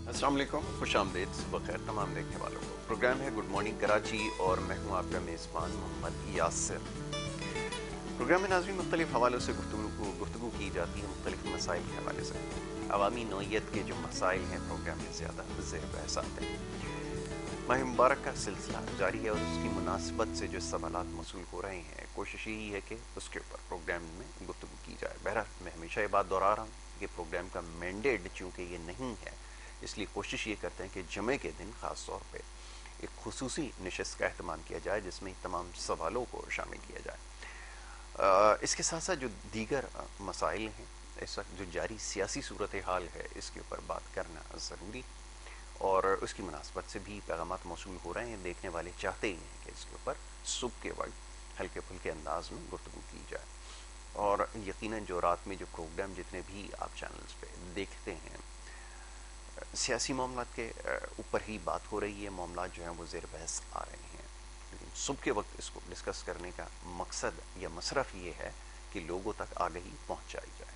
السلام علیکم، خوش آمدید، صبح خیر تمام دیکھنے والوں کو۔ پروگرام ہے گڈ مارننگ کراچی اور میں ہوں آپ کا میزبان محمد یاسر۔ پروگرام میں ناظرین مختلف حوالوں سے گفتگو کی جاتی ہے، مختلف مسائل کے حوالے سے۔ عوامی نوعیت کے جو مسائل ہیں پروگرام میں زیادہ زیر بحث آتے ہیں۔ ماہ مبارک کا سلسلہ جاری ہے اور اس کی مناسبت سے جو سوالات موصول ہو رہے ہیں، کوشش یہی ہے کہ اس کے اوپر پروگرام میں گفتگو کی جائے۔ بہرحال میں ہمیشہ یہ بات دہرا رہا ہوں کہ پروگرام کا مینڈیٹ چونکہ یہ نہیں ہے، اس لیے کوشش یہ کرتے ہیں کہ جمعے کے دن خاص طور پہ ایک خصوصی نشست کا اہتمام کیا جائے جس میں تمام سوالوں کو شامل کیا جائے۔ اس کے ساتھ ساتھ جو دیگر مسائل ہیں، اس وقت جو جاری سیاسی صورتحال ہے، اس کے اوپر بات کرنا ضروری، اور اس کی مناسبت سے بھی پیغامات موصول ہو رہے ہیں۔ دیکھنے والے چاہتے ہی ہیں کہ اس کے اوپر صبح کے وقت ہلکے پھلکے انداز میں گفتگو کی جائے، اور یقیناً جو رات میں جو پروگرام جتنے بھی آپ چینلز پہ دیکھتے ہیں، سیاسی معاملات کے اوپر ہی بات ہو رہی ہے، معاملات جو ہیں وہ زیر بحث آ رہے ہیں، لیکن صبح کے وقت اس کو ڈسکس کرنے کا مقصد یا مصرف یہ ہے کہ لوگوں تک آگہی پہنچائی جائے۔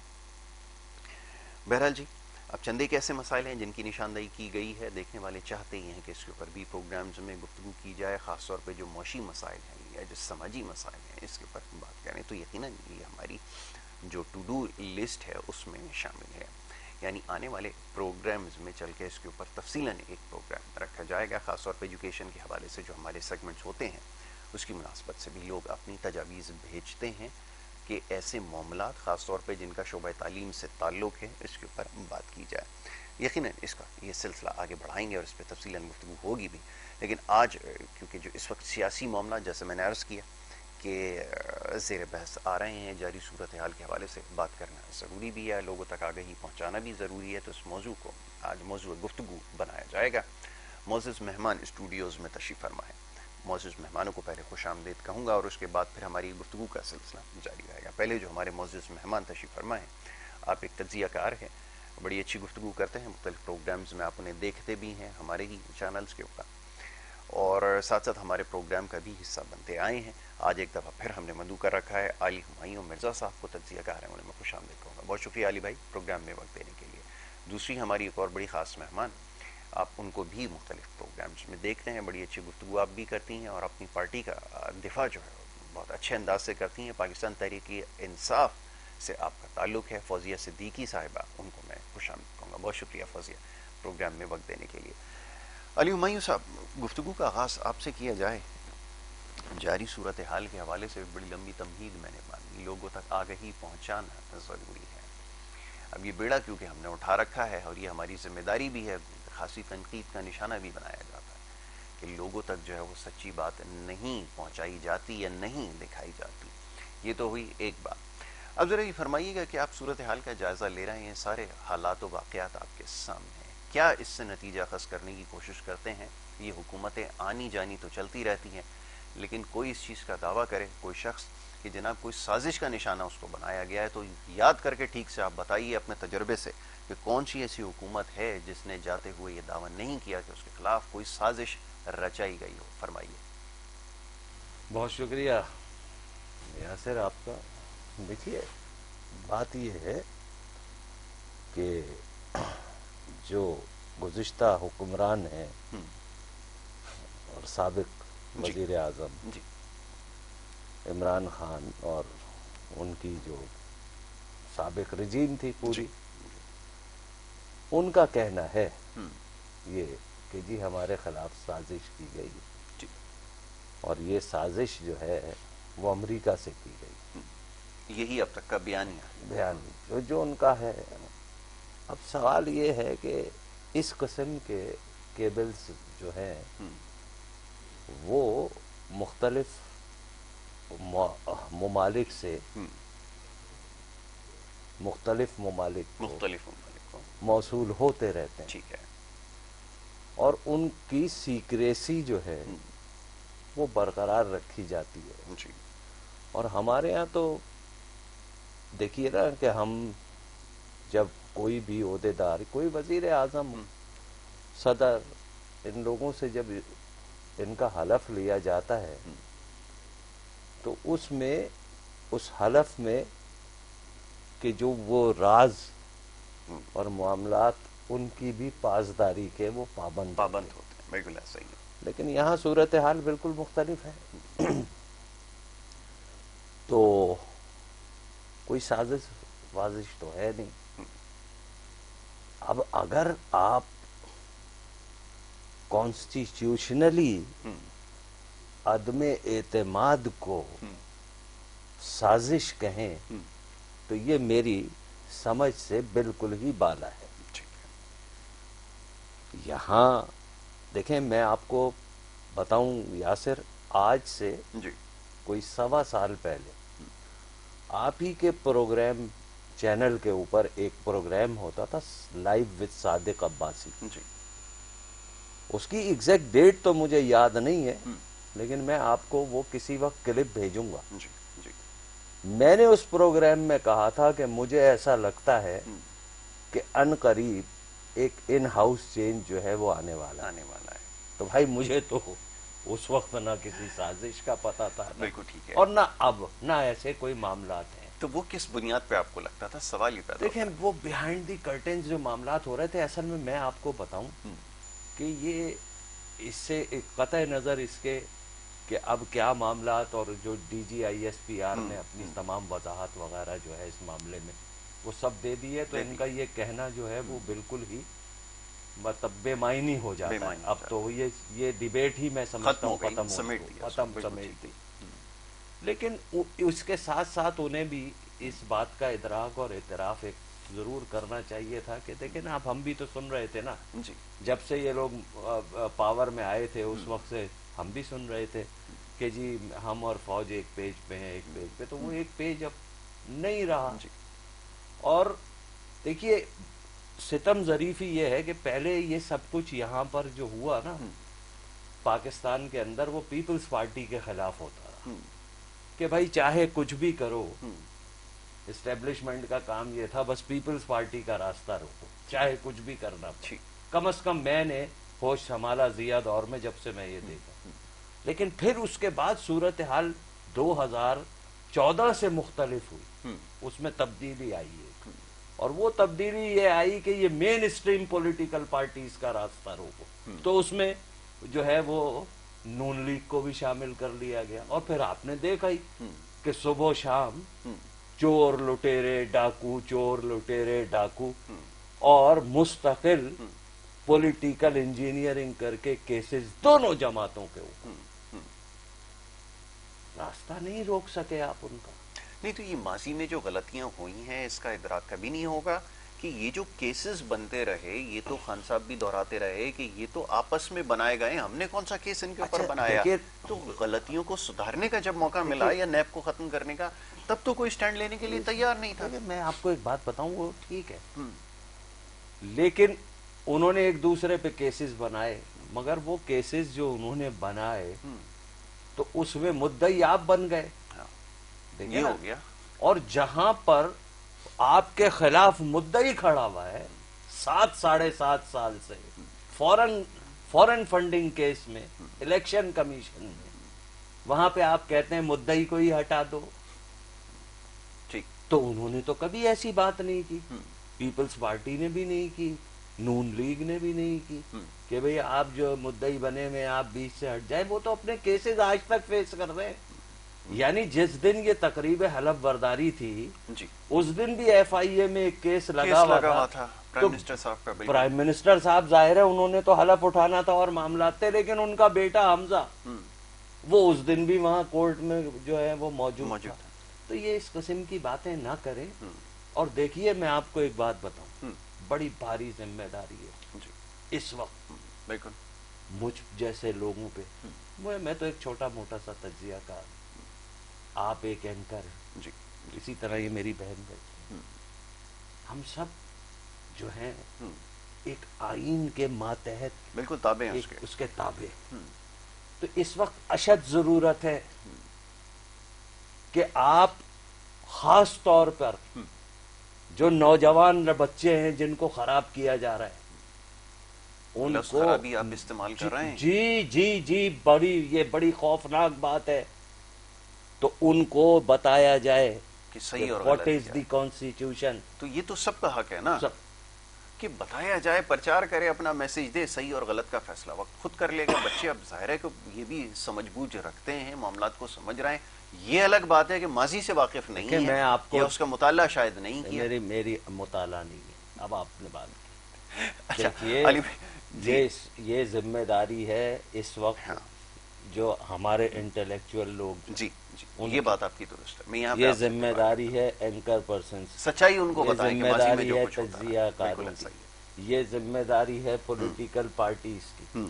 بہرحال جی، اب چند ایک ایسے مسائل ہیں جن کی نشاندہی کی گئی ہے، دیکھنے والے چاہتے ہی ہیں کہ اس کے اوپر بھی پروگرامز میں گفتگو کی جائے، خاص طور پہ جو معاشی مسائل ہیں یا جو سماجی مسائل ہیں اس کے اوپر بات کریں، تو یقیناً یہ ہماری جو ٹو ڈو لسٹ ہے اس میں شامل ہے، یعنی آنے والے پروگرامز میں چل کے اس کے اوپر تفصیلاً ایک پروگرام رکھا جائے گا، خاص طور پہ ایجوکیشن کے حوالے سے جو ہمارے سیگمنٹس ہوتے ہیں اس کی مناسبت سے بھی لوگ اپنی تجاویز بھیجتے ہیں کہ ایسے معاملات خاص طور پہ جن کا شعبہ تعلیم سے تعلق ہے اس کے اوپر بات کی جائے۔ یقیناً اس کا یہ سلسلہ آگے بڑھائیں گے اور اس پہ تفصیلاً گفتگو ہوگی بھی، لیکن آج کیونکہ جو اس وقت سیاسی معاملات جیسے میں نے عرض کیا کہ زیر بحث آ رہے ہیں، جاری صورتحال کے حوالے سے بات کرنا ضروری بھی ہے، لوگوں تک آگہی پہنچانا بھی ضروری ہے، تو اس موضوع کو آج موضوع گفتگو بنایا جائے گا۔ معزز مہمان اسٹوڈیوز میں تشریف فرما ہے، معزز مہمانوں کو پہلے خوش آمدید کہوں گا اور اس کے بعد پھر ہماری گفتگو کا سلسلہ جاری رہے گا۔ پہلے جو ہمارے معزز مہمان تشریف فرما ہیں، آپ ایک تجزیہ کار ہیں، بڑی اچھی گفتگو کرتے ہیں، مختلف پروگرامز میں آپ انہیں دیکھتے بھی ہیں ہمارے ہی چینلز کے اوپر، اور ساتھ ساتھ ہمارے پروگرام کا بھی حصہ بنتے آئے ہیں۔ آج ایک دفعہ پھر ہم نے مدعو کر رکھا ہے علی ہمایوں مرزا صاحب کو تجزیہ کار ہیں، انہیں میں خوش آمدید کہوں گا۔ بہت شکریہ علی بھائی پروگرام میں وقت دینے کے لیے۔ دوسری ہماری ایک اور بڑی خاص مہمان، آپ ان کو بھی مختلف پروگرامز میں دیکھتے ہیں، بڑی اچھی گفتگو آپ بھی کرتی ہیں اور اپنی پارٹی کا دفاع جو ہے بہت اچھے انداز سے کرتی ہیں، پاکستان تحریک انصاف سے آپ کا تعلق ہے، فوزیہ صدیقی صاحبہ، ان کو میں خوش آمدید کہوں گا۔ بہت شکریہ فوزیہ پروگرام میں وقت دینے کے لیے۔ علی ہمایوں صاحب، گفتگو کا آغاز آپ سے کیا جائے، جاری صورتحال کے حوالے سے بڑی لمبی تمہید میں نے مانی، لوگوں تک آگہی پہنچانا ضروری ہے۔ اب یہ بیڑا کیونکہ ہم نے اٹھا رکھا ہے اور یہ ہماری ذمہ داری بھی ہے، خاصی تنقید کا نشانہ بھی بنایا جاتا ہے کہ لوگوں تک جو ہے وہ سچی بات نہیں پہنچائی جاتی یا نہیں دکھائی جاتی۔ یہ تو ہوئی ایک بات۔ اب ذرا یہ فرمائیے گا کہ آپ صورتحال کا جائزہ لے رہے ہیں، سارے حالات و واقعات آپ کے سامنے ہیں، کیا اس سے نتیجہ خاص کرنے کی کوشش کرتے ہیں؟ یہ حکومتیں آنی جانی تو چلتی رہتی ہیں، لیکن کوئی اس چیز کا دعویٰ کرے کوئی شخص کہ جناب کوئی سازش کا نشانہ اس کو بنایا گیا ہے، تو یاد کر کے ٹھیک سے آپ بتائیے اپنے تجربے سے کہ کون سی ایسی حکومت ہے جس نے جاتے ہوئے یہ دعویٰ نہیں کیا کہ اس کے خلاف کوئی سازش رچائی گئی ہو؟ فرمائیے۔ بہت شکریہ یاسر آپ کا۔ دیکھیے بات یہ ہے کہ جو گزشتہ حکمران ہیں اور سابق جی وزیر اعظم جی عمران خان اور ان کی جو سابق رجیم تھی جی پوری، ان کا کہنا ہے ہم، یہ کہ جی ہمارے خلاف سازش کی گئی، جی اور یہ سازش جو ہے وہ امریکہ سے کی گئی، یہی اب تک کا بیانیہ ہے۔ بیان جو ان کا ہے۔ اب سوال یہ ہے کہ اس قسم کے کیبلز جو ہیں ہم، وہ مختلف ممالک سے ہم، مختلف ممالک کو مختلف ممالک کو، موصول ہوتے رہتے ہیں، ٹھیک ہے، اور ان کی سیکریسی جو ہے ہم، وہ برقرار رکھی جاتی ہے. جی اور ہمارے ہاں تو دیکھیے نا کہ ہم جب کوئی بھی عہدیدار، کوئی وزیر اعظم، صدر، ان لوگوں سے جب ان کا حلف لیا جاتا ہے تو اس حلف میں کہ جو وہ راز اور معاملات ان کی بھی پاسداری کے وہ پابند ہوتے ہیں. بالکل ایسا ہی ہے. لیکن یہاں صورتحال بالکل مختلف ہے. تو کوئی سازش وازش تو ہے نہیں. اب اگر آپ کانسٹیٹیوشنلی عدم اعتماد کو سازش کہیں تو یہ میری سمجھ سے بالکل ہی بالا ہے. یہاں دیکھیں میں آپ کو بتاؤں یاسر، آج سے کوئی 1.25 سال پہلے آپ ہی کے پروگرام چینل کے اوپر ایک پروگرام ہوتا تھا لائیو وتھ صادق عباسی. اس کی ایگزیکٹ ڈیٹ تو مجھے یاد نہیں ہے، لیکن میں آپ کو وہ کسی وقت کلپ بھیجوں گا. میں نے اس پروگرام میں کہا تھا کہ مجھے ایسا لگتا ہے کہ ان قریب ایک ان ہاؤس چینج جو ہے وہ آنے والا ہے. تو بھائی مجھے تو اس وقت نہ کسی سازش کا پتا تھا، بالکل ٹھیک ہے، اور نہ ایسے کوئی معاملات ہیں. تو وہ کس بنیاد پہ آپ کو لگتا تھا؟ سوال ہی پیدا ہوتا ہے. دیکھیں وہ بیہائنڈ دی کرٹنز جو معاملات ہو رہے تھے، اصل میں آپ کو بتاؤں کہ یہ اس سے قطع نظر اس کے کہ اب کیا معاملات، اور جو D G I S P R نے اپنی تمام وضاحت وغیرہ جو ہے اس معاملے میں وہ سب دے دی ہے، تو ان کا یہ کہنا جو ہے وہ بالکل ہی مطلب بے معنی ہو جاتا ہے. اب تو یہ ڈیبیٹ ہی میں سمجھتا ہوں ختم سمیٹ دی. لیکن اس کے ساتھ ساتھ انہیں بھی اس بات کا ادراک اور اعتراف ایک ضرور کرنا چاہیے تھا کہ دیکھیں نا، اب ہم بھی تو سن رہے تھے نا، جب سے یہ لوگ پاور میں آئے تھے اس وقت سے ہم بھی سن رہے تھے کہ جی ہم اور فوج ایک پیج پہ ہیں، ایک پیج پہ. تو وہ ایک پیج اب نہیں رہا. اور دیکھیے ستم ظریفی یہ ہے کہ پہلے یہ سب کچھ یہاں پر جو ہوا نا پاکستان کے اندر، وہ پیپلز پارٹی کے خلاف ہوتا رہا کہ بھائی چاہے کچھ بھی کرو. اسٹیبلشمنٹ کا کام یہ تھا بس پیپلز پارٹی کا راستہ روکو، چاہے کچھ بھی کرنا. کم از کم میں نے ہوش سنبھالا ضیاء دور میں جب سے میں یہ دیکھا. لیکن پھر اس کے بعد صورتحال 2014 سے مختلف ہوئی، اس میں تبدیلی آئی ہے. اور وہ تبدیلی یہ آئی کہ یہ مین اسٹریم پولیٹیکل پارٹیز کا راستہ روکو. تو اس میں جو ہے وہ نون لیگ کو بھی شامل کر لیا گیا. اور پھر آپ نے دیکھا ہی کہ صبح و شام چور لٹیرے ڈاکو، چور لٹیرے ڈاکو، اور مستقل پولیٹیکل انجینئرنگ کر کے کیسز دونوں جماعتوں کے اوپر. راستہ نہیں روک سکے آپ ان کا. نہیں تو یہ ماضی میں جو غلطیاں ہوئی ہیں اس کا ادراک کبھی نہیں ہوگا کہ یہ جو کیسز بنتے رہے، یہ تو خان صاحب بھی دہراتے رہے کہ یہ تو آپس میں بنائے گئے، ہم نے کون سا کیس ان کے اوپر بنایا. تو غلطیوں کو سدھارنے کا جب موقع ملا یا نیب کو ختم کرنے کا، تب تو کوئی سٹینڈ لینے کے لیے تیار نہیں تھا. میں آپ کو ایک بات بتاؤں، وہ ٹھیک ہے لیکن انہوں نے ایک دوسرے پہ کیسز بنائے، مگر وہ کیسز جو انہوں نے بنائے تو اس میں مدعی آپ بن گئے. یہ ہو گیا. اور جہاں پر آپ کے خلاف مدعی کھڑا ہوا ہے 7.5 سال سے فورن فنڈنگ کیس میں الیکشن کمیشن میں، وہاں پہ آپ کہتے ہیں مدعی کو ہی ہٹا دو. تو انہوں نے تو کبھی ایسی بات نہیں کی، پیپلز پارٹی نے بھی نہیں کی، نون لیگ نے بھی نہیں کی کہ بھئی آپ جو مدعی بنے میں آپ بیچ سے ہٹ جائیں. وہ تو اپنے کیسز آج تک فیس کر رہے ہیں. یعنی جس دن یہ تقریب حلف برداری تھی اس دن بھی ایف آئی اے میں ایک کیس لگا ہوا تھا. پرائم منسٹر صاحب ظاہر ہے انہوں نے تو حلف اٹھانا تھا اور معاملات تھے، لیکن ان کا بیٹا حمزہ وہ اس دن بھی وہاں کورٹ میں جو ہے وہ موجود تھا. تو یہ اس قسم کی باتیں نہ کریں. اور دیکھیے میں آپ کو ایک بات بتاؤں، بڑی بھاری ذمہ داری ہے اس وقت مجھ جیسے لوگوں پہ. میں تو ایک چھوٹا موٹا سا تجزیہ کار، آپ ایک اینکر ہیں، اسی طرح یہ میری بہن بیٹھی، ہم سب جو ہیں ایک آئین کے ماتحت بالکل تابع ہیں، اس کے تابع. تو اس وقت اشد ضرورت ہے کہ آپ خاص طور پر جو نوجوان بچے ہیں جن کو خراب کیا جا رہا ہے ان لفظ کو خرابی آپ استعمال کر رہے ہیں. جی یہ بڑی خوفناک بات ہے. تو ان کو بتایا جائے کہ صحیح اور واٹ غلط از کیا دی ہے. کانسٹیٹیوشن. تو یہ تو سب کا حق ہے نا سب کہ بتایا جائے, پرچار کرے, اپنا میسج دے, صحیح اور غلط کا فیصلہ وقت خود کر لے گا. بچے اب ظاہر ہے کہ یہ بھی سمجھ بوجھ رکھتے ہیں, معاملات کو سمجھ رہے ہیں. یہ الگ بات ہے کہ ماضی سے واقف نہیں ہے میں آپ کو یا اس کا مطالعہ شاید نہیں کیا. میری مطالعہ نہیں ہے. اب آپ نے بات کی. اچھا دیکھیے یہ ذمہ داری ہے اس وقت جو ہمارے انٹلیکچوئل لوگ جی یہ بات آپ کی درست ہے. میں یہاں یہ ذمہ داری ہے اینکر پرسنز, سچائی ان کو بتائیں کہ ذمہ ماضی میں داری جو ہے کچھ ہوتا تجزیہ ہے کاروں بالکل کی, یہ ذمہ داری ہے پولیٹیکل پارٹیز کی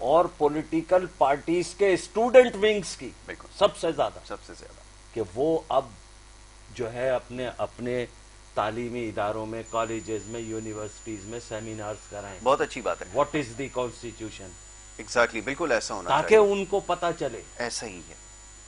اور پولیٹیکل پارٹیز کے اسٹوڈنٹ ونگز کی سب سے زیادہ کہ وہ اب جو ہے اپنے تعلیمی اداروں میں, کالجز میں, یونیورسٹیز میں سیمینارز کرائیں. بہت اچھی بات ہے. What is the constitution. Exactly بالکل ایسا ہونا چاہیے تاکہ ان کو پتہ چلے. ایسا ہی ہے.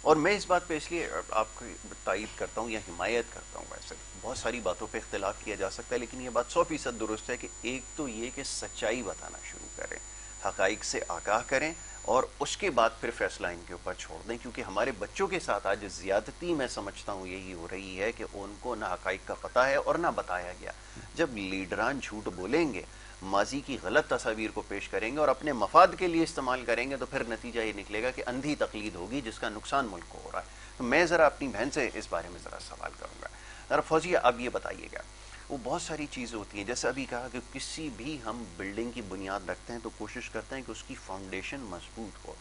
اور میں اس بات پہ اس لیے آپ کی تائید کرتا ہوں یا حمایت کرتا ہوں. ویسے بہت ساری باتوں پہ اختلاف کیا جا سکتا ہے لیکن یہ بات 100% درست ہے کہ ایک تو یہ کہ سچائی بتانا شروع کریں, حقائق سے آگاہ کریں اور اس کے بعد پھر فیصلہ ان کے اوپر چھوڑ دیں. کیونکہ ہمارے بچوں کے ساتھ آج زیادتی میں سمجھتا ہوں یہی ہو رہی ہے کہ ان کو نہ حقائق کا پتہ ہے اور نہ بتایا گیا. جب لیڈران جھوٹ بولیں گے, ماضی کی غلط تصاویر کو پیش کریں گے اور اپنے مفاد کے لیے استعمال کریں گے تو پھر نتیجہ یہ نکلے گا کہ اندھی تقلید ہوگی جس کا نقصان ملک کو ہو رہا ہے. تو میں ذرا اپنی بہن سے اس بارے میں ذرا سوال کروں گا. ذرا فوزیہ اب یہ بتائیے گا, وہ بہت ساری چیزیں ہوتی ہیں جیسے ابھی کہا کہ کسی بھی ہم بلڈنگ کی بنیاد رکھتے ہیں تو کوشش کرتے ہیں کہ اس کی فاؤنڈیشن مضبوط ہو,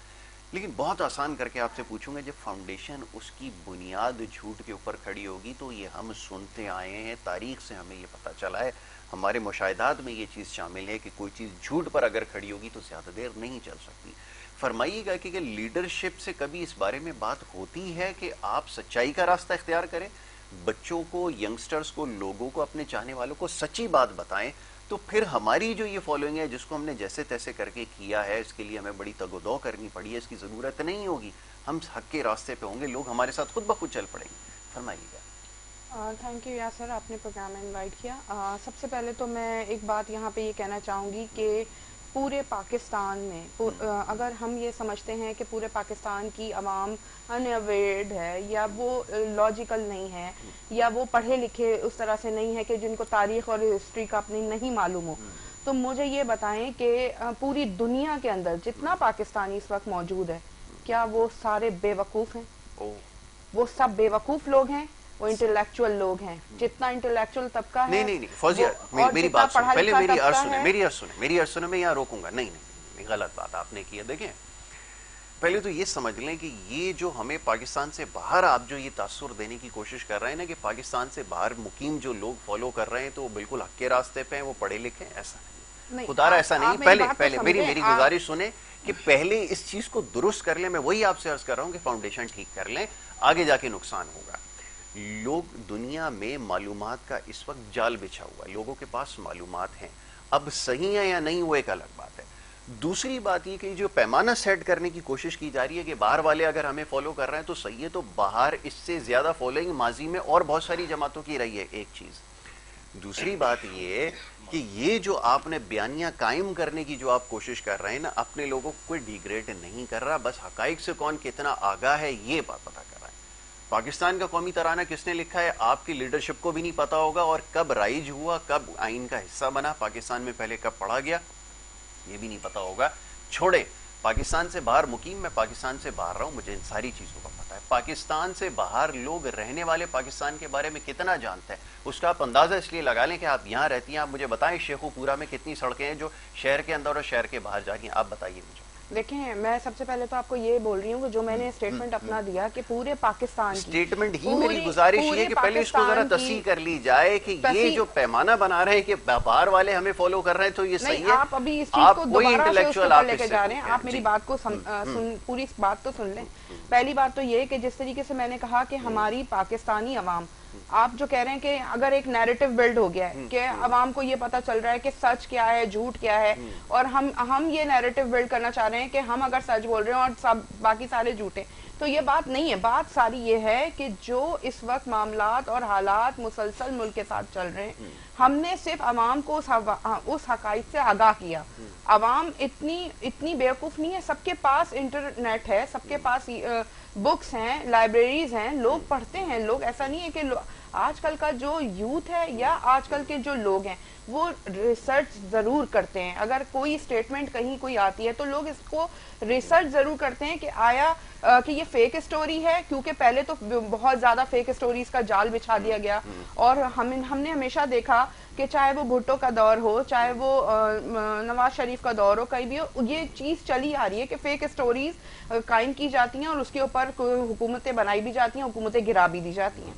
لیکن بہت آسان کر کے آپ سے پوچھوں گا جب فاؤنڈیشن اس کی بنیاد جھوٹ کے اوپر کھڑی ہوگی تو یہ ہم سنتے آئے ہیں, تاریخ سے ہمیں یہ پتہ چلا ہے, ہمارے مشاہدات میں یہ چیز شامل ہے کہ کوئی چیز جھوٹ پر اگر کھڑی ہوگی تو زیادہ دیر نہیں چل سکتی. فرمائیے گا کہ لیڈرشپ سے کبھی اس بارے میں بات ہوتی ہے کہ آپ سچائی کا راستہ اختیار کریں, بچوں کو, ینگسٹرز کو, لوگوں کو, اپنے چاہنے والوں کو سچی بات بتائیں, تو پھر ہماری جو یہ فالوئنگ ہے جس کو ہم نے جیسے تیسے کر کے کیا ہے, اس کے لیے ہمیں بڑی تگ و دو کرنی پڑی ہے, اس کی ضرورت نہیں ہوگی, ہم حق کے راستے پہ ہوں گے, لوگ ہمارے ساتھ خود بخود چل پڑیں گے. فرمائیے گا. تھینک یو یاسر, آپ نے پروگرام میں انوائٹ کیا. سب سے پہلے تو میں ایک بات یہاں پہ یہ کہنا چاہوں گی کہ پورے پاکستان میں اگر ہم یہ سمجھتے ہیں کہ پورے پاکستان کی عوام ان اویئرڈ ہے یا وہ لاجیکل نہیں ہے یا وہ پڑھے لکھے اس طرح سے نہیں ہے کہ جن کو تاریخ اور ہسٹری کا اپنی نہیں معلوم ہو, تو مجھے یہ بتائیں کہ پوری دنیا کے اندر جتنا پاکستانی اس وقت موجود ہے کیا وہ سارے بے وقوف ہیں؟ وہ سب بے وقوف لوگ ہیں, وہ انٹلیکچوئل لوگ ہیں. جتنا انٹلیکچوئل طبقہ ہے نہیں فوزیہ میری بات سنیں, پہلے میری عرض سنیں, میں یہاں روکوں گا. نہیں غلط بات آپ نے کی ہے. دیکھیں پہلے تو یہ سمجھ لیں کہ یہ جو ہمیں پاکستان سے باہر آپ جو یہ تاثر دینے کی کوشش کر رہے ہیں نا کہ پاکستان سے باہر مقیم جو لوگ فالو کر رہے ہیں تو وہ بالکل حق کے راستے پہ ہیں, وہ پڑھے لکھے ہیں, ایسا نہیں, خدا رہا ایسا نہیں. پہلے میری گزارش سنیں کہ پہلے اس چیز کو درست کر لیں. میں وہی آپ سے عرض کر رہا ہوں کہ فاؤنڈیشن ٹھیک کر لیں, آگے جا کے نقصان ہوگا. لوگ دنیا میں معلومات کا اس وقت جال بچھا ہوا ہے, لوگوں کے پاس معلومات ہیں, اب صحیح ہے یا نہیں وہ ایک الگ بات ہے. دوسری بات یہ کہ جو پیمانہ سیٹ کرنے کی کوشش کی جا رہی ہے کہ باہر والے اگر ہمیں فالو کر رہے ہیں تو صحیح ہے, تو باہر اس سے زیادہ فالوئنگ ماضی میں اور بہت ساری جماعتوں کی رہی ہے, ایک چیز. دوسری بات یہ کہ یہ جو آپ نے بیانیہ قائم کرنے کی جو آپ کوشش کر رہے ہیں نا, اپنے لوگوں کو کوئی ڈیگریڈ نہیں کر رہا, بس حقائق سے کون کتنا آگاہ ہے یہ بات پتہ کر رہا ہے. پاکستان کا قومی ترانہ کس نے لکھا ہے آپ کی لیڈرشپ کو بھی نہیں پتا ہوگا, اور کب رائج ہوا, کب آئین کا حصہ بنا, پاکستان میں پہلے کب پڑھا گیا یہ بھی نہیں پتا ہوگا. چھوڑے پاکستان سے باہر مقیم, میں پاکستان سے باہر رہا ہوں, مجھے ان ساری چیزوں کا پتا ہے. پاکستان سے باہر لوگ رہنے والے پاکستان کے بارے میں کتنا جانتے ہیں اس کا آپ اندازہ اس لیے لگا لیں کہ آپ یہاں رہتی ہیں. آپ مجھے بتائیں شیخو پورہ میں کتنی سڑکیں ہیں جو شہر کے اندر اور شہر کے باہر جا رہی ہیں, آپ بتائیے مجھے. دیکھیں میں سب سے پہلے تو آپ کو یہ بول رہی ہوں کہ جو میں نے اسٹیٹمنٹ اپنا دیا کہ پورے پاکستان کی اسٹیٹمنٹ ہی میری گزارش یہ ہے کہ پہلے اس کو ذرا تصحیح کر لی جائے کہ یہ جو پیمانہ بنا رہے ہیں کہ باہر والے ہمیں فالو کر رہے ہیں تو یہ صحیح ہے. آپ ابھی اس چیز کو دوبارہ سے اس کے اوپر لے کے جا رہے ہیں. آپ میری بات کو پوری بات تو سن لیں. پہلی بات تو یہ کہ جس طریقے سے میں نے کہا کہ ہماری پاکستانی عوام آپ جو کہہ رہے ہیں کہ اگر ایک نیریٹو بلڈ ہو گیا ہے کہ عوام کو یہ پتا چل رہا ہے کہ سچ کیا ہے جھوٹ کیا ہے اور ہم یہ نیریٹو بلڈ کرنا چاہ رہے ہیں کہ ہم اگر سچ بول رہے ہیں اور سب باقی سارے جھوٹے، تو یہ بات نہیں ہے. بات ساری یہ ہے کہ جو اس وقت معاملات اور حالات مسلسل ملک کے ساتھ چل رہے ہیں، ہم نے صرف عوام کو اس حقائق سے آگاہ کیا. عوام اتنی بیوقوف نہیں ہے، سب کے پاس انٹرنیٹ ہے، سب کے پاس بکس ہیں، لائبریریز ہیں، لوگ پڑھتے ہیں. لوگ ایسا نہیں ہے کہ آج کل کا جو یوتھ ہے یا آج کل کے جو لوگ ہیں وہ ریسرچ ضرور کرتے ہیں. اگر کوئی سٹیٹمنٹ کہیں کوئی آتی ہے تو لوگ اس کو ریسرچ ضرور کرتے ہیں کہ آیا کہ یہ فیک اسٹوری ہے، کیونکہ پہلے تو بہت زیادہ فیک اسٹوریز کا جال بچھا دیا گیا. اور ہم نے ہمیشہ دیکھا کہ چاہے وہ بھٹو کا دور ہو، چاہے وہ نواز شریف کا دور ہو، کہیں بھی ہو، یہ چیز چلی آ رہی ہے کہ فیک اسٹوریز قائم کی جاتی ہیں اور اس کے اوپر حکومتیں بنائی بھی جاتی ہیں، حکومتیں گرا بھی دی جاتی ہیں.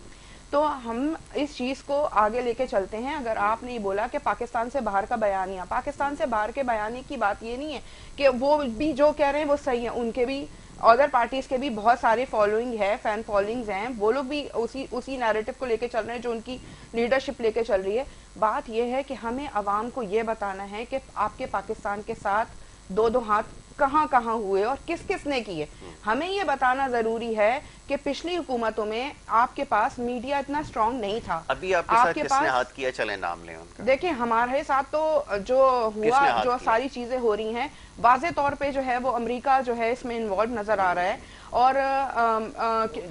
تو ہم اس چیز کو آگے لے کے چلتے ہیں. اگر آپ نے یہ بولا کہ پاکستان سے باہر کا بیانیہ، پاکستان سے باہر کے بیانیے کی بات یہ نہیں ہے کہ وہ بھی جو کہہ رہے ہیں وہ صحیح ہے، ان کے بھی ادر پارٹیز کے بھی بہت سارے فالوئنگ ہے، فین فالوئنگز ہیں، وہ لوگ بھی اسی نیریٹو کو لے کے چل رہے ہیں جو ان کی لیڈرشپ لے کے چل رہی ہے. بات یہ ہے کہ ہمیں عوام کو یہ بتانا ہے کہ آپ کے پاکستان کے ساتھ دو ہاتھ کہاں کہاں ہوئے اور کس کس نے کیے. ہمیں یہ بتانا ضروری ہے کہ پچھلی حکومتوں میں آپ کے پاس میڈیا اتنا اسٹرانگ نہیں تھا. ابھی آپ کے ساتھ کس نے ہاتھ کیا، چلیں نام لیں ان کا. دیکھیں ہمارے ساتھ تو جو ہوا، جو ساری چیزیں ہو رہی ہیں، واضح طور پہ جو ہے وہ امریکہ جو ہے اس میں انوالو نظر آ رہا ہے. اور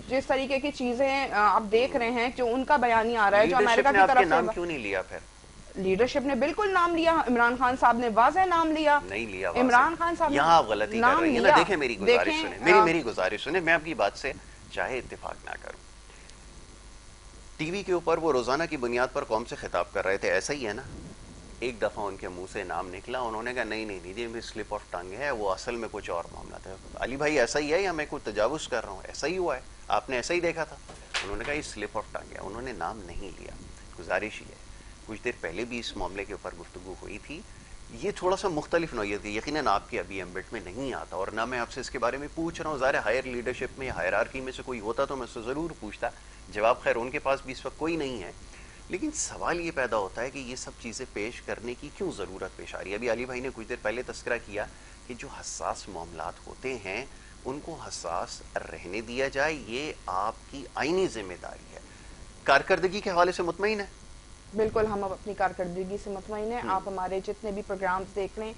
جس طریقے کی چیزیں آپ دیکھ رہے ہیں جو ان کا بیانیہ آ رہا ہے جو امریکہ کی طرف سے، نام کیوں نہیں لیا پھر؟ لیڈرشپ نے بالکل نام لیا. عمران خان صاحب نے واضح نام لیا. نہیں لیا عمران خان صاحب یہاں آپ غلطی کر رہی ہیں نا. دیکھیں میری گزارش سنیں، میری گزارش سنیں. میں آپ کی بات سے چاہے اتفاق نہ کروں، ٹی وی کے اوپر وہ روزانہ کی بنیاد پر قوم سے خطاب کر رہے تھے، ایسا ہی ہے نا. ایک دفعہ ان کے منہ سے نام نکلا، انہوں نے کہا نہیں یہ سلپ آف ٹنگ ہے، وہ اصل میں کچھ اور معاملہ تھا. علی بھائی ایسا ہی ہے یا میں کوئی تجاوز کر رہا ہوں؟ ایسا ہی ہوا ہے، آپ نے ایسا ہی دیکھا تھا. انہوں نے کہا یہ سلپ آف ٹنگ ہے، انہوں نے نام نہیں لیا. گزارش ہی ہے، کچھ دیر پہلے بھی اس معاملے کے اوپر گفتگو ہوئی تھی. یہ تھوڑا سا مختلف نوعیت ہے، یقیناً آپ کے ابھی ایمبٹ میں نہیں آتا اور نہ میں آپ سے اس کے بارے میں پوچھ رہا ہوں. ظاہر ہائر لیڈرشپ میں یا ہائرارکی میں سے کوئی ہوتا تو میں اس سے ضرور پوچھتا. جواب خیر ان کے پاس بھی اس وقت کوئی نہیں ہے. لیکن سوال یہ پیدا ہوتا ہے کہ یہ سب چیزیں پیش کرنے کی کیوں ضرورت پیش آ رہی ہے؟ ابھی علی بھائی نے کچھ دیر پہلے تذکرہ کیا کہ جو حساس معاملات ہوتے ہیں ان کو حساس رہنے دیا جائے، یہ آپ کی آئینی ذمہ داری ہے. کارکردگی کے حوالے سے مطمئن ہے؟ بالکل ہم اب اپنی کارکردگی سے مطمئن ہیں. آپ ہمارے جتنے بھی پروگرامز دیکھ لیں،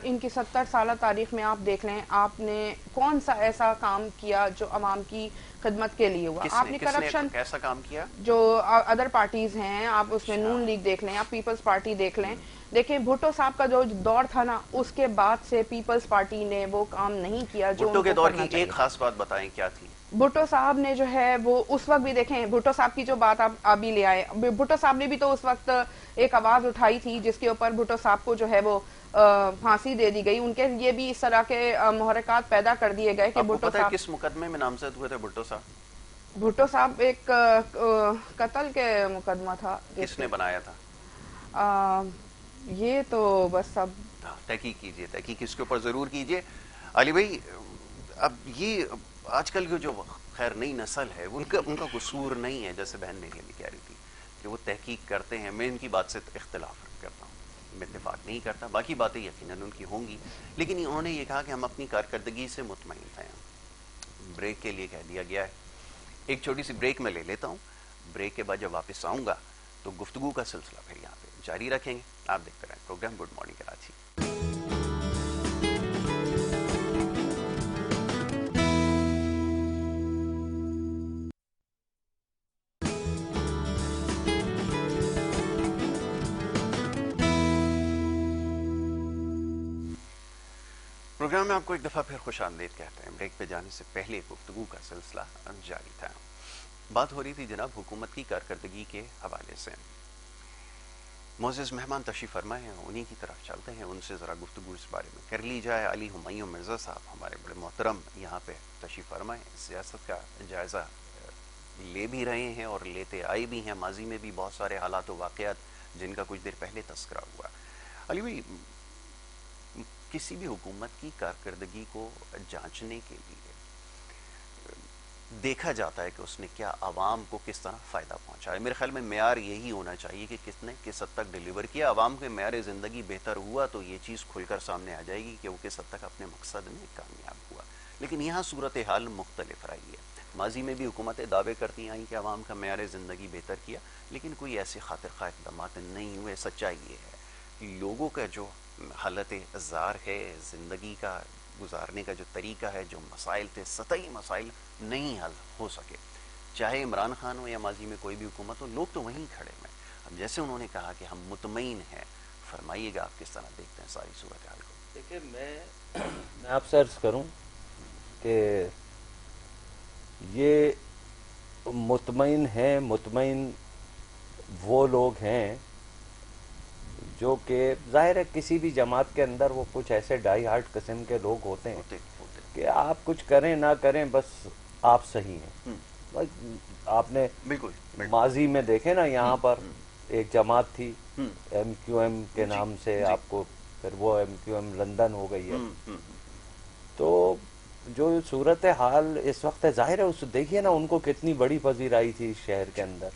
ان کی 70 سالہ تاریخ میں آپ دیکھ لیں آپ نے کون سا ایسا کام کیا جو عوام کی خدمت کے لیے ہوا. آپ نے کرپشن کیسا کام کیا جو ادر پارٹیز ہیں، آپ اس میں نون لیگ دیکھ لیں، آپ پیپلز پارٹی دیکھ لیں. دیکھیں بھٹو صاحب کا جو دور تھا نا، اس کے بعد سے پیپلز پارٹی نے وہ کام نہیں کیا جو بھٹو کے دور کی ایک خاص بات بتائیں کیا تھی. بھٹو صاحب نے جو ہے وہ اس وقت بھی دیکھیں، بھٹو صاحب کی جو بات آپ ابھی لے آئے، بھٹو صاحب نے بھی تو اس وقت ایک آواز اٹھائی تھی جس کے اوپر بھٹو صاحب کو جو ہے وہ پھانسی دے دی گئی. ان کے یہ بھی اس طرح کے محرکات پیدا کر دیے گئے کہ بھٹو صاحب کس مقدمے میں نامزد ہوئے تھے. بھٹو صاحب ایک قتل کے مقدمہ تھا. کس نے بنایا تھا یہ تو بس سب تحقیق کیجئے، تحقیق اس کے اوپر ضرور کیجئے. علی بھائی اب یہ آج کل کی جو خیر نئی نسل ہے ان کا قصور نہیں ہے، جیسے بہن میری ابھی کہہ رہی تھی کہ وہ تحقیق کرتے ہیں. میں ان کی بات سے اختلاف کرتا ہوں، میں اتفاق نہیں کرتا. باقی باتیں یقیناً ان کی ہوں گی، لیکن انہوں نے یہ کہا کہ ہم اپنی کارکردگی سے مطمئن ہیں. بریک کے لیے کہہ دیا گیا ہے. ایک چھوٹی سی بریک میں لے لیتا ہوں. بریک کے بعد جب واپس آؤں گا تو گفتگو کا سلسلہ پھر یہاں پہ جاری رکھیں گے. آپ دیکھتے رہیں program good morning Karachi. Program میں آپ کو ایک دفعہ پھر خوش آمدید کہتے ہیں. بریک پہ جانے سے پہلے گفتگو کا سلسلہ جاری تھا. بات ہو رہی تھی جناب حکومت کی کارکردگی کے حوالے سے. معزز مہمان تشریف فرمائے ہیں، انہی کی طرف چلتے ہیں، ان سے ذرا گفتگو اس بارے میں کر لی جائے. علی ہمایوں مرزا صاحب ہمارے بڑے محترم یہاں پہ تشریف فرمائے، سیاست کا جائزہ لے بھی رہے ہیں اور لیتے آئے بھی ہیں. ماضی میں بھی بہت سارے حالات و واقعات جن کا کچھ دیر پہلے تذکرہ ہوا. علی بھائی کسی بھی حکومت کی کارکردگی کو جانچنے کے لیے دیکھا جاتا ہے کہ اس نے کیا عوام کو کس طرح فائدہ پہنچا ہے. میرے خیال میں معیار یہی ہونا چاہیے کہ کس نے کس حد تک ڈیلیور کیا. عوام کے معیار زندگی بہتر ہوا تو یہ چیز کھل کر سامنے آ جائے گی کہ وہ کس حد تک اپنے مقصد میں کامیاب ہوا. لیکن یہاں صورتحال مختلف رہی ہے. ماضی میں بھی حکومتیں دعوے کرتی آئیں کہ عوام کا معیار زندگی بہتر کیا, لیکن کوئی ایسے خاطر خواہ اقدامات نہیں ہوئے. سچائی یہ ہے کہ لوگوں کا جو حالت اظہار ہے, زندگی کا گزارنے کا جو طریقہ ہے, جو مسائل تھے, سطحی مسائل نہیں حل ہو سکے. چاہے عمران خان ہو یا ماضی میں کوئی بھی حکومت ہو, لوگ تو وہیں کھڑے ہیں. اب جیسے انہوں نے کہا کہ ہم مطمئن ہیں, فرمائیے گا آپ کس طرح دیکھتے ہیں ساری صورتحال کو؟ دیکھیں, میں آپ سے عرض کروں کہ یہ مطمئن ہیں, مطمئن وہ لوگ ہیں جو کہ ظاہر ہے کسی بھی جماعت کے اندر وہ کچھ ایسے ڈائی ہارٹ قسم کے لوگ ہوتے ہیں کہ آپ کچھ کریں نہ کریں بس آپ صحیح ہیں. آپ نے ماضی میں دیکھے نا, یہاں پر ایک جماعت تھی ایم کیو ایم کے نام سے, آپ کو پھر وہ ایم کیو ایم لندن ہو گئی ہے. تو جو صورتحال اس وقت ہے, ظاہر ہے اس دیکھیے نا ان کو کتنی بڑی پذیرائی تھی اس شہر کے اندر,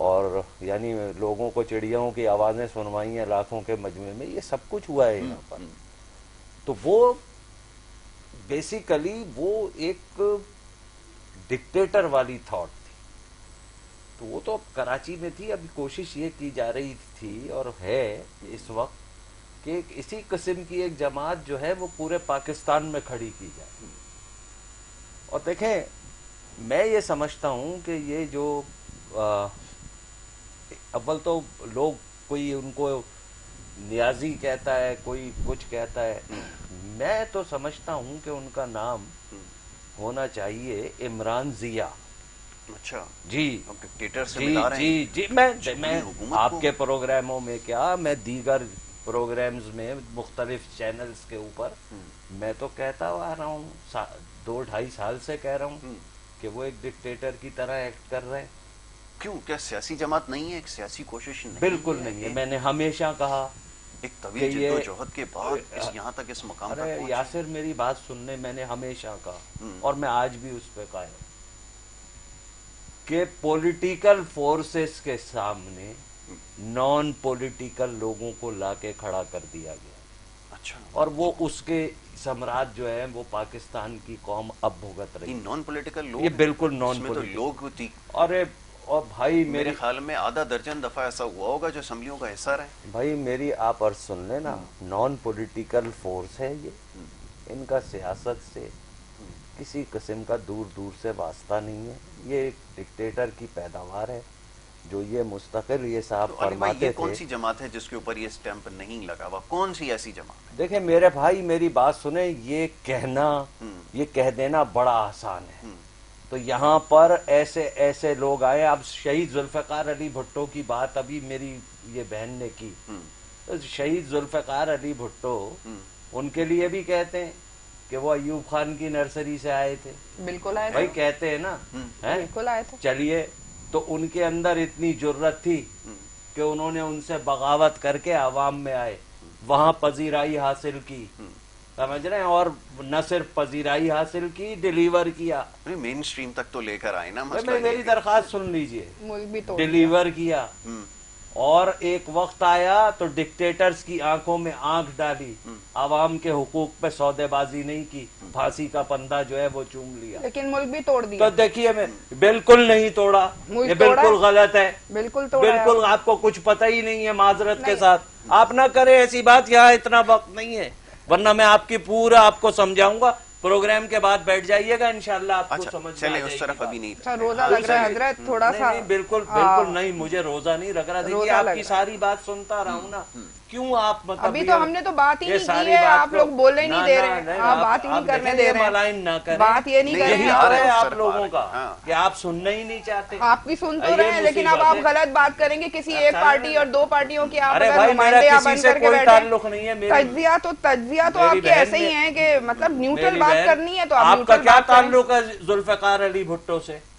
اور یعنی لوگوں کو چڑیوں کی آوازیں سنوائی ہیں لاکھوں کے مجمع میں, یہ سب کچھ ہوا ہے یہاں پر. تو وہ بیسیکلی وہ ایک ڈکٹیٹر والی تھاٹ تھی. تو وہ تو کراچی میں تھی. ابھی کوشش یہ کی جا رہی تھی اور ہے اس وقت کہ اسی قسم کی ایک جماعت جو ہے وہ پورے پاکستان میں کھڑی کی جائے. اور دیکھیں, میں یہ سمجھتا ہوں کہ یہ جو اول تو لوگ کوئی ان کو نیازی کہتا ہے, کوئی کچھ کہتا ہے. میں تو سمجھتا ہوں کہ ان کا نام ہونا چاہیے عمران ضیاء. اچھا جی ڈکٹیٹر سے جی ملا رہے ہیں. جی جی میں آپ کے پروگراموں میں کیا, میں دیگر پروگرامز میں مختلف چینلز کے اوپر میں تو کہتا آ رہا ہوں, 2-2.5 سال سے کہہ رہا ہوں کہ وہ ایک ڈکٹیٹر کی طرح ایکٹ کر رہے ہیں. کیوں, کیا سیاسی جماعت نہیں ہے, ایک سیاسی کوشش نہیں؟ بالکل نہیں ہے. میں نے ہمیشہ کہا ایک طویل جدوجہد کے بعد یہاں تک اس مقام پر پہنچے. یاسر میری بات سننے, میں نے ہمیشہ کہا اور میں آج بھی اس پہ قائم کہ پولیٹیکل فورسز کے سامنے نان پولیٹیکل لوگوں کو لا کے کھڑا کر دیا گیا. اچھا, اور وہ اس کے ثمرات جو ہیں وہ پاکستان کی قوم اب بھگت رہی. نان پولیٹیکل لوگ, یہ بالکل نان پولیٹیکل لوگ تھی. اور بھائی میرے خیال میں آدھا درجن دفعہ ایسا ہوا ہوگا جو اسمبلیوں کا حصہ رہے. بھائی میری آپ عرض سن لیں نا, نان پولیٹیکل فورس ہے یہ. ان کا سیاست سے کسی قسم کا دور دور سے واسطہ نہیں ہے. یہ ایک ڈکٹیٹر کی پیداوار ہے جو یہ مستقل یہ صاحب فرماتے تھے. یہ کون سی جماعت ہے جس کے اوپر یہ اسٹیمپ نہیں لگا ہوا؟ کون سی ایسی جماعت ہے؟ دیکھیں میرے بھائی, میری بات سنیں, یہ کہنا, یہ کہہ دینا بڑا آسان ہے. تو یہاں پر ایسے ایسے لوگ آئے. اب شہید ذوالفقار علی بھٹو کی بات ابھی میری یہ بہن نے کی. شہید ذوالفقار علی بھٹو, ان کے لیے بھی کہتے ہیں کہ وہ ایوب خان کی نرسری سے آئے تھے. بالکل آئے تھے بھائی, کہتے ہیں نا, بالکل آئے تھے. چلیے, تو ان کے اندر اتنی جرت تھی کہ انہوں نے ان سے بغاوت کر کے عوام میں آئے, وہاں پذیرائی حاصل کی, سمجھ رہے ہیں, اور نہ صرف پذیرائی حاصل کی, ڈیلیور کیا. مین سٹریم تک تو لے کر آئے نا. میری درخواست سن لیجئے, ملک بھی توڑ ڈیلیور کیا. اور ایک وقت آیا تو ڈکٹیٹرز کی آنکھوں میں آنکھ ڈالی, عوام کے حقوق پہ سودے بازی نہیں کی, پھانسی کا پندہ جو ہے وہ چوم لیا, لیکن ملک بھی توڑ دیا. تو دیکھیے, میں بالکل نہیں توڑا, یہ بالکل غلط ہے, بالکل توڑا. بالکل آپ کو کچھ پتہ ہی نہیں ہے. معذرت کے ساتھ آپ نہ کریں ایسی بات, یہاں اتنا وقت نہیں ہے, ورنہ میں آپ کی پورا آپ کو سمجھاؤں گا. پروگرام کے بعد بیٹھ جائیے گا, انشاءاللہ آپ کو سمجھ میں آ جائے گی. اس طرف ابھی نہیں, روزہ لگ رہا ہے حضرت تھوڑا سا. بالکل بالکل نہیں, مجھے روزہ نہیں لگ رہا. دیکھیے آپ کی ساری بات سنتا رہا ہوں نا, کیوں آپ مطلب ابھی تو ہم نے تو بات ہی نہیں کی ہے, آپ لوگ بولنے ہی نہیں دے رہے, آپ بات ہی نہیں کرنے دے رہے, ملائن نہ کریں, بات یہ نہیں کر رہے ہیں آپ لوگوں کا کہ آپ سننا ہی نہیں چاہتے. آپ بھی سن تو رہے ہیں, لیکن اب آپ غلط بات کریں گے کسی ایک پارٹی اور 2 پارٹیوں کی. آپ اگر نمائندے بن کر کے بیٹھے, تجزیہ تو آپ کے ایسے ہی ہیں کہ مطلب نیوٹرل بات کرنی ہے تو آپ کا کیا تعلق ہے ذوالفقار علی بھٹو سے؟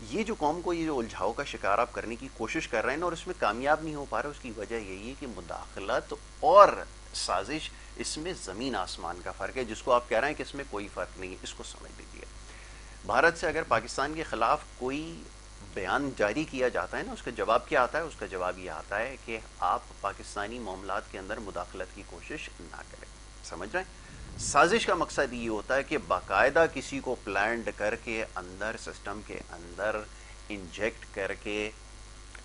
یہ جو قوم کو یہ جو الجھاؤ کا شکار آپ کرنے کی کوشش کر رہے ہیں نا اور اس میں کامیاب نہیں ہو پا رہے، اس کی وجہ یہی ہے کہ مداخلت اور سازش، اس میں زمین آسمان کا فرق ہے. جس کو آپ کہہ رہے ہیں کہ اس میں کوئی فرق نہیں ہے، اس کو سمجھ لیجیے. بھارت سے اگر پاکستان کے خلاف کوئی بیان جاری کیا جاتا ہے نا، اس کا جواب کیا آتا ہے؟ اس کا جواب یہ آتا ہے کہ آپ پاکستانی معاملات کے اندر مداخلت کی کوشش نہ کریں. سمجھ رہے ہیں؟ سازش کا مقصد یہ ہوتا ہے کہ باقاعدہ کسی کو پلانڈ کر کے اندر سسٹم کے اندر انجیکٹ کر کے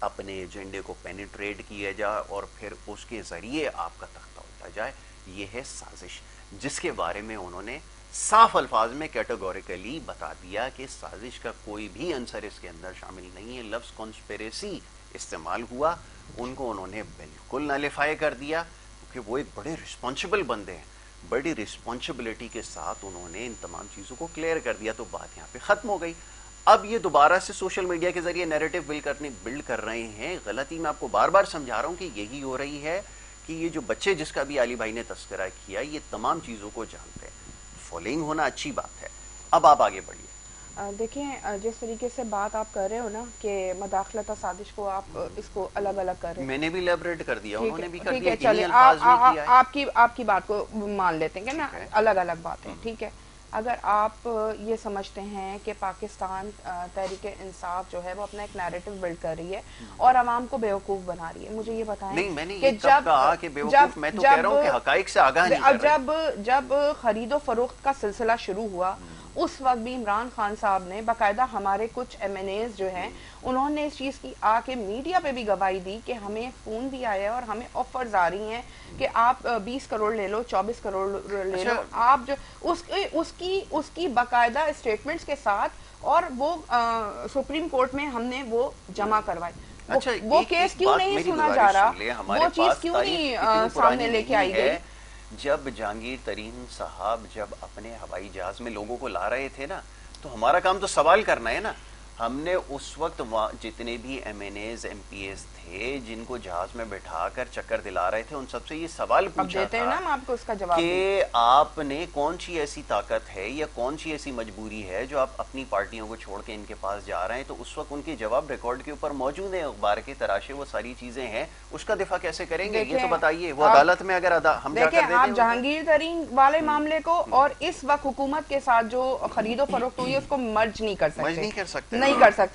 اپنے ایجنڈے کو پینیٹریٹ کیا جائے اور پھر اس کے ذریعے آپ کا تختہ الٹا جائے. یہ ہے سازش، جس کے بارے میں انہوں نے صاف الفاظ میں کیٹیگوریکلی بتا دیا کہ سازش کا کوئی بھی عنصر اس کے اندر شامل نہیں ہے. لفظ کانسپیریسی استعمال ہوا، ان کو انہوں نے بالکل نالیفائی کر دیا، کیونکہ وہ ایک بڑے رسپانسبل بندے ہیں. بڑی رسپانسبلٹی کے ساتھ انہوں نے ان تمام چیزوں کو کلیئر کر دیا، تو بات یہاں پہ ختم ہو گئی. اب یہ دوبارہ سے سوشل میڈیا کے ذریعے نیریٹو بلڈ کر رہے ہیں. غلطی میں آپ کو بار بار سمجھا رہا ہوں کہ یہی ہو رہی ہے کہ یہ جو بچے جس کا بھی علی بھائی نے تذکرہ کیا، یہ تمام چیزوں کو جانتے ہیں. فالوئنگ ہونا اچھی بات ہے. اب آپ آگے بڑھیے. دیکھیں جس طریقے سے بات آپ کر رہے ہو نا کہ مداخلت اور سازش کو آپ اس کو الگ الگ کر رہے ہیں، میں نے بھی لیبریٹ کر دیا، انہوں نے بھی کر ٹھیک دیا. ہے، چلے آپ کی بات کو مان لیتے ہیں کہ نا الگ الگ باتیں. ٹھیک ہے، اگر آپ یہ سمجھتے ہیں کہ پاکستان تحریک انصاف جو ہے وہ اپنا ایک نیریٹو بلڈ کر رہی ہے اور عوام کو بیوقوف بنا رہی ہے، مجھے یہ بتائیں. نہیں، میں نے یہ کب کہا کہ بیوقوف؟ میں تو کہہ رہا ہوں کہ حقائق سے آگاہ نہیں کر رہے. جب خرید و فروخت کا سلسلہ شروع ہوا، اس وقت بھی عمران خان صاحب نے باقاعدہ ہمارے کچھ ایم این ایز جو ہیں انہوں نے اس چیز کی آ کے میڈیا پہ بھی گواہی دی کہ ہمیں فون بھی آیا ہے اور ہمیں آفرز آ رہی ہیں کہ آپ 20 کروڑ لے لو، 24 کروڑ لے لو. آپ جو اس کی باقاعدہ اسٹیٹمنٹس کے ساتھ، اور وہ سپریم کورٹ میں ہم نے وہ جمع کروائی. وہ کیس کیوں نہیں سنا جا رہا؟ وہ چیز کیوں نہیں سامنے لے کے آئی گئی؟ جب جہانگیر ترین صاحب جب اپنے ہوائی جہاز میں لوگوں کو لا رہے تھے نا، تو ہمارا کام تو سوال کرنا ہے نا. ہم نے اس وقت جتنے بھی M N As M P As تھے جن کو جہاز میں بٹھا کر چکر دلا رہے تھے، ان سب سے یہ سوال پوچھا تھا کہ آپ نے کون سی ایسی طاقت ہے یا کون سی ایسی مجبوری ہے جو آپ اپنی پارٹیوں کو چھوڑ کے ان کے پاس جا رہے ہیں. تو اس وقت ان کے جواب ریکارڈ کے اوپر موجود ہیں، اخبار کے تراشے وہ ساری چیزیں ہیں. اس کا دفاع کیسے کریں گے یہ تو بتائیے. وہ عدالت میں اگر ہم جا کر دیکھیں، آپ جہانگیر ترین والے معاملے کو اور اس وقت حکومت کے ساتھ جو خرید و فروخت ہوئی ہے اس کو مرج نہیں کر سکتے.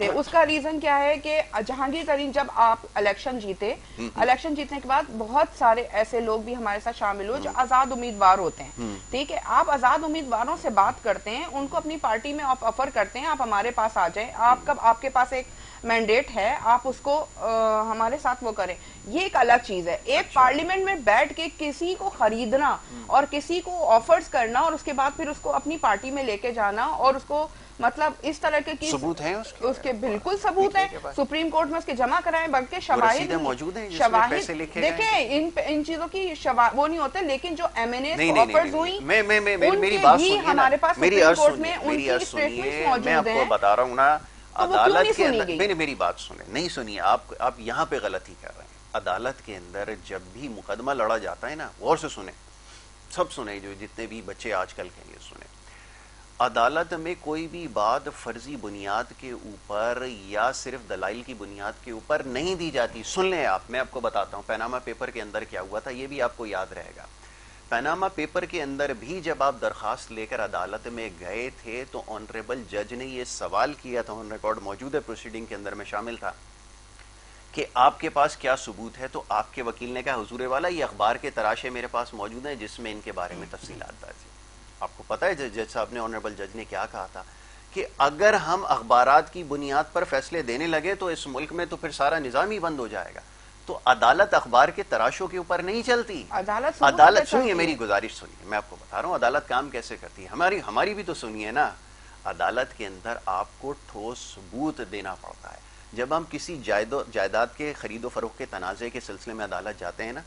اس کا ریزن کیا ہے کہ جہانگیر ترین جب آپ الیکشن جیتے، الیکشن جیتنے کے بعد بہت سارے ایسے لوگ بھی ہمارے ساتھ شامل ہوئے جو آزاد امیدوار ہوتے ہیں. ٹھیک ہے، آپ آزاد امیدواروں سے بات کرتے ہیں، ان کو اپنی پارٹی میں آپ آفر کرتے ہیں آپ ہمارے پاس آ جائیں، آپ کے پاس ایک مینڈیٹ ہے، آپ اس کو ہمارے ساتھ وہ کریں. یہ ایک الگ چیز ہے. ایک پارلیمنٹ میں بیٹھ کے کسی کو خریدنا اور کسی کو آفرز کرنا اور اس کے بعد پھر اس کو اپنی پارٹی میں لے کے جانا اور اس کو مطلب اس طرح کے ثبوت ہیں اس کے بالکل ثبوت ہیں، سپریم کورٹ میں اس کے جمع کرائیں، بلکہ شواہد موجود ہیں. دیکھیں ان چیزوں کی وہ نہیں ہوتے، لیکن جو ایم این ایز کو آفرز ہوئی میری بات سنیے، ہمارے پاس سپریم کورٹ میں ان کی اسٹیٹمنٹس موجود ہیں. میں آپ کو بتا رہا ہوں نا، عدالت کے اندر میری بات سنیں، نہیں سنیے آپ یہاں پہ غلطی کر رہے ہیں. عدالت کے اندر جب بھی مقدمہ لڑا جاتا ہے نا، غور سے سنیں، سب سنیں، جو جتنے بھی بچے آج کل کے یہ سنیں. عدالت میں کوئی بھی بات فرضی بنیاد کے اوپر یا صرف دلائل کی بنیاد کے اوپر نہیں دی جاتی. سن لیں آپ، میں آپ کو بتاتا ہوں پیناما پیپر کے اندر کیا ہوا تھا، یہ بھی آپ کو یاد رہے گا. پیناما پیپر کے اندر بھی جب آپ درخواست لے کر عدالت میں گئے تھے تو آنریبل جج نے یہ سوال کیا تھا، آن ریکارڈ موجود ہے، پروسیڈنگ کے اندر میں شامل تھا، کہ آپ کے پاس کیا ثبوت ہے. تو آپ کے وکیل نے کہا حضور والا یہ اخبار کے تراشے میرے پاس موجود ہیں جس میں ان کے بارے میں تفصیلات درج ہیں. آپ کو پتہ ہے جج صاحب نے، آنریبل جج نے کیا کہا تھا کہ اگر ہم اخبارات کی بنیاد پر فیصلے دینے لگے تو اس ملک میں تو پھر سارا نظام ہی بند ہو جائے گا. تو عدالت اخبار کے تراشوں کے اوپر نہیں چلتی. عدالت سنیے، میری گزارش سنیے، میں آپ کو بتا رہا ہوں عدالت کام کیسے کرتی ہے. ہماری بھی تو سنیے نا. عدالت کے اندر آپ کو ٹھوس ثبوت دینا پڑتا ہے. جب ہم کسی جائیداد کے خرید و فروخت کے تنازع کے سلسلے میں عدالت جاتے ہیں نا،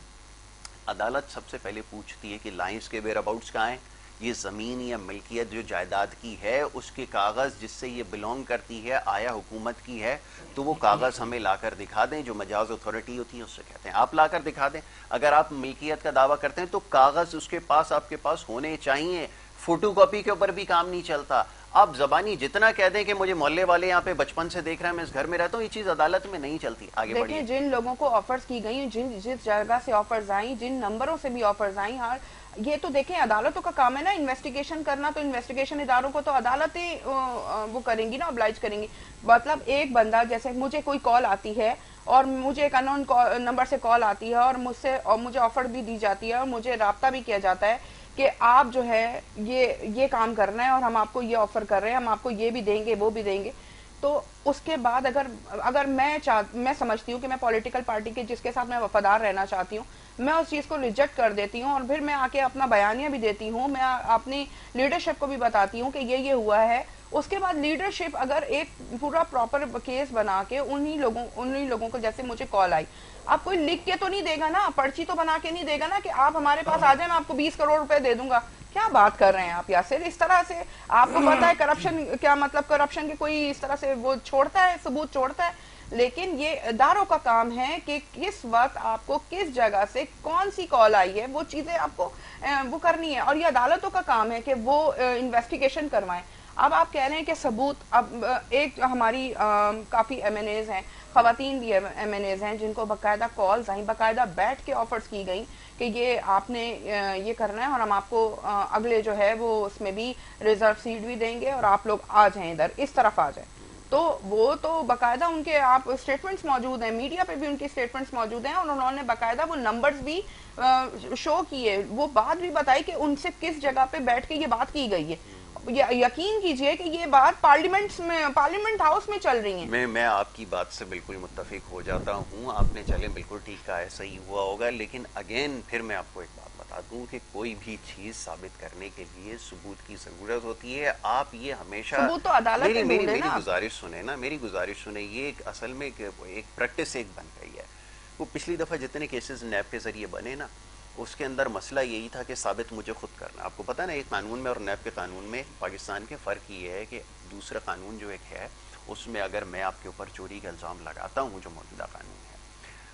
عدالت سب سے پہلے پوچھتی ہے کہ لائنز کے ویئر اباؤٹس کہاں ہیں، یہ زمین یا ملکیت جو جائیداد کی ہے اس کے کاغذ جس سے یہ بلونگ کرتی ہے آیا حکومت کی ہے، تو وہ کاغذ ہمیں لا کر دکھا دیں. جو مجاز اتھارٹی ہوتی ہے اس سے کہتے ہیں آپ لا کر دکھا دیں. اگر آپ ملکیت کا دعویٰ کرتے ہیں تو کاغذ اس کے پاس آپ کے پاس ہونے چاہیے. فوٹو کاپی کے اوپر بھی کام نہیں چلتا. آپ زبانی جتنا کہہ دیں کہ مجھے محلے والے یہاں پہ بچپن سے دیکھ رہے ہیں، میں اس گھر میں رہتا ہوں، یہ چیز عدالت میں نہیں چلتی. آگے بڑھیے. دیکھیں جن لوگوں کو آفرز کی گئی، جس جگہ سے آفرز آئیں، جن نمبروں سے بھی آفرز آئیں، یہ تو دیکھیں عدالتوں کا کام ہے نا انویسٹیگیشن کرنا، تو انویسٹیگیشن اداروں کو تو عدالتیں وہ کریں گی نا، oblige کریں گی. مطلب ایک بندہ، جیسے مجھے کوئی کال آتی ہے اور مجھے ایک انون نمبر سے کال آتی ہے اور مجھے آفر بھی دی جاتی ہے اور مجھے رابطہ بھی کیا جاتا ہے کہ آپ جو ہے یہ کام کرنا ہے اور ہم آپ کو یہ آفر کر رہے ہیں، ہم آپ کو یہ بھی دیں گے وہ بھی دیں گے. تو اس کے بعد اگر میں سمجھتی ہوں کہ میں پولیٹیکل پارٹی کے جس کے ساتھ میں وفادار رہنا چاہتی ہوں، میں اس چیز کو ریجیکٹ کر دیتی ہوں اور پھر میں آ کے اپنا بیانیہ بھی دیتی ہوں، میں اپنی لیڈرشپ کو بھی بتاتی ہوں کہ یہ ہوا ہے. اس کے بعد لیڈرشپ اگر ایک پورا پراپر کیس بنا کے انہی لوگوں کو، جیسے مجھے کال آئی، آپ کوئی لکھ کے تو نہیں دے گا نا، پرچی تو بنا کے نہیں دے گا نا کہ آپ ہمارے پاس آ جائیں میں آپ کو 20 کروڑ روپے دے دوں گا. کیا بات کر رہے ہیں آپ یاسر؟ اس طرح سے آپ کو پتا ہے کرپشن کیا مطلب، کرپشن کے کوئی اس طرح سے وہ چھوڑتا ہے، ثبوت چھوڑتا ہے. لیکن یہ اداروں کا کام ہے کہ کس وقت آپ کو کس جگہ سے کون سی کال آئی ہے، وہ چیزیں آپ کو وہ کرنی ہے. اور یہ عدالتوں کا کام ہے کہ وہ انویسٹیگیشن کروائیں. اب آپ کہہ رہے ہیں کہ ثبوت، اب ایک ہماری کافی ایم این ایز ہیں، خواتین بھی ایم این ایز ہیں جن کو باقاعدہ کالز آئیں، باقاعدہ بیٹھ کے آفرز کی گئیں کہ یہ آپ نے یہ کرنا ہے اور ہم آپ کو اگلے جو ہے وہ اس میں بھی ریزرو سیٹ بھی دیں گے اور آپ لوگ آ جائیں ادھر، اس طرف آ جائیں. تو وہ تو باقاعدہ ان کے آپ اسٹیٹمنٹس موجود ہیں، میڈیا پہ بھی ان کی اسٹیٹمنٹس موجود ہیں اور انہوں نے باقاعدہ وہ نمبرز بھی شو کیے، وہ بات بھی بتائی کہ ان سے کس جگہ پہ بیٹھ کے یہ بات کی گئی ہے. یقین کیجئے کہ یہ بات پارلیمنٹ ہاؤس میں چل رہی ہیں. میں آپ کی بات سے بالکل متفق ہو جاتا ہوں. آپ نے چلے بالکل ٹھیک کہا ہے، صحیح ہوا ہوگا. لیکن اگین پھر میں آپ کو ایک بات بتا دوں کہ کوئی بھی چیز ثابت کرنے کے لیے ثبوت کی ضرورت ہوتی ہے. آپ یہ ہمیشہ ثبوت تو عدالت میں میری ڈھونڈے نا. گزارش سنیں نا، میری گزارش سنیں. یہ ایک اصل میں ایک پریکٹس ایک بن گئی ہے. وہ پچھلی دفعہ جتنے کیسز نیب کے ذریعے بنے نا، اس کے اندر مسئلہ یہی تھا کہ ثابت مجھے خود کرنا. آپ کو پتہ نا ایک قانون میں اور نیب کے قانون میں پاکستان کے فرق یہ ہے کہ دوسرا قانون جو ایک ہے اس میں اگر میں آپ کے اوپر چوری کا الزام لگاتا ہوں، جو موجودہ قانون ہے،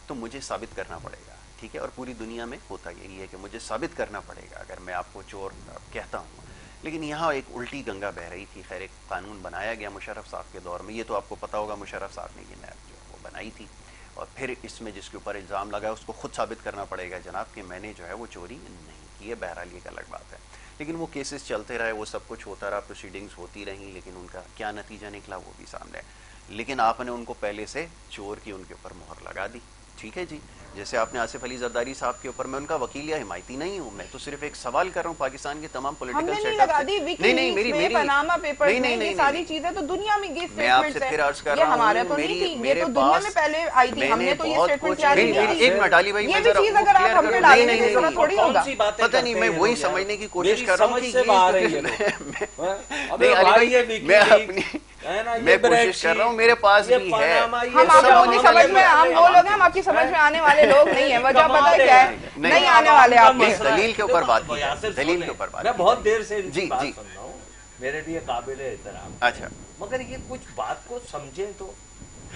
تو مجھے ثابت کرنا پڑے گا. ٹھیک ہے، اور پوری دنیا میں ہوتا یہی ہے کہ مجھے ثابت کرنا پڑے گا اگر میں آپ کو چور کہتا ہوں. لیکن یہاں ایک الٹی گنگا بہہ رہی تھی. خیر، ایک قانون بنایا گیا مشرف صاحب کے دور میں، یہ تو آپ کو پتہ ہوگا مشرف صاحب نے یہ نیب جو ہے وہ بنائی تھی. اور پھر اس میں جس کے اوپر الزام لگا اس کو خود ثابت کرنا پڑے گا جناب کہ میں نے جو ہے وہ چوری نہیں کی ہے. بہرحال یہ ایک الگ بات ہے. لیکن وہ کیسز چلتے رہے، وہ سب کچھ ہوتا رہا، پروسیڈنگز ہوتی رہیں، لیکن ان کا کیا نتیجہ نکلا وہ بھی سامنے ہے. لیکن آپ نے ان کو پہلے سے چور کی ان کے اوپر مہر لگا دی. ٹھیک ہے جی، جیسے آپ نے آصف علی زرداری صاحب کے اوپر، میں ان کا وکیل یا حمایتی نہیں ہوں، میں تو صرف ایک سوال کر رہا ہوں پاکستان کے تمام پولیٹیکل سیٹ اپ سے. نہیں، پاناما پیپرز میں یہ ساری چیزیں تو دنیا میں کی اسٹیٹمنٹس ہیں، یہ ہمارے تو نہیں تھی، یہ تو دنیا میں پہلے آئی تھی. ہم نے تو یہ اسٹیٹمنٹ جاری کی تھی. ایک منٹ علی بھائی، یہ بھی چیز اگر آپ ہم پہ ڈالیں گے تو تھوڑی ہوگا. پتہ نہیں، میں وہی سمجھنے کی کوشش کر رہا ہوں کہ میں کوشش کر رہا ہوں، میرے پاس بھی ہے. ہم آپ کی سمجھ میں، ہم وہ لوگ ہیں، ہم آپ کی سمجھ میں آنے والے لوگ نہیں ہیں. وجہ پتہ ہے کیا ہے؟ نہیں آنے والے آپ میں. دلیل کے اوپر بات کی، دلیل کے اوپر بات. میں بہت دیر سے جی بات سن رہا ہوں، میرے لیے قابل احترام. اچھا، مگر یہ کچھ بات کو سمجھیں تو.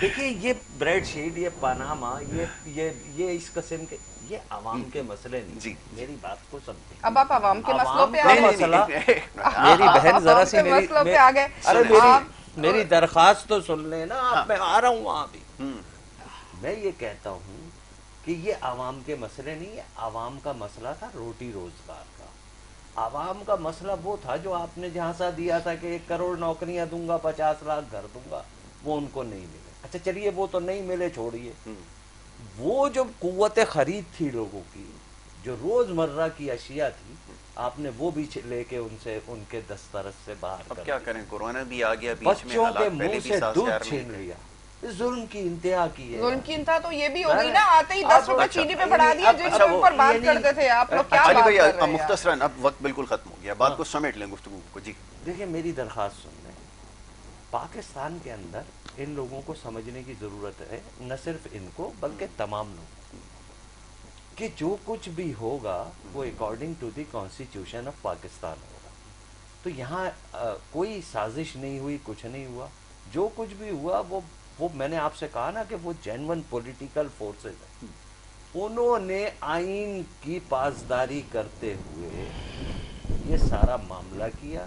دیکھیے یہ بریڈ شیٹ، یہ پاناما، یہ اس قسم کے یہ عوام کے مسئلے نہیں. جی، میری بات کو سمجھیں. اب آپ عوام کے مسئلوں پہ آ گئے. میری بہن ذرا سی مسئلوں پہ آ گئے. ارے میری درخواست تو سن لیں نا آپ. میں آ رہا ہوں وہاں بھی. میں یہ کہتا ہوں کہ یہ عوام کے مسئلے نہیں ہے. عوام کا مسئلہ تھا روٹی روزگار کا. عوام کا مسئلہ وہ تھا جو آپ نے جھانسا دیا تھا کہ 1 کروڑ نوکریاں دوں گا، 50 لاکھ گھر دوں گا، وہ ان کو نہیں ملے. اچھا چلیے وہ تو نہیں ملے، چھوڑیے. وہ جو قوت خرید تھی لوگوں کی، جو روز مرہ کی اشیاء تھی، آپ نے وہ بھی لے کے ان سے ان کے دسترس سے باہر کر. اب کیا کریں، کورونا بھی آ گیا بیچ میں، بچوں کے حالات منہ پہلے بھی سے سازگار دودھ نہیں چھین تھے. لیا. ظلم کی انتہا کی ہے. ظلم کی انتہا تو یہ بھی ہوگی نا، آتے ہی 10 روپے چینی پہ بڑھا دیا جس کے اوپر بات کرتے تھے آپ لوگ. کیا علی بات بھائی کر رہے ہیں؟ مختصراً اب وقت بالکل ختم ہو گیا، بات کو سمیٹ لیں گفتگو کو. جی دیکھیں میری درخواست سن لیں. پاکستان کے اندر ان لوگوں کو سمجھنے کی ضرورت ہے، نہ صرف ان کو بلکہ تمام لوگوں کو، کہ جو کچھ بھی ہوگا وہ according to the constitution of Pakistan ہوگا. تو یہاں کوئی سازش نہیں ہوئی، کچھ نہیں ہوا. جو کچھ بھی ہوا وہ میں نے آپ سے کہا نا کہ وہ جینون پولیٹیکل فورسز ہیں. انہوں نے آئین کی پاسداری کرتے ہوئے یہ سارا معاملہ کیا.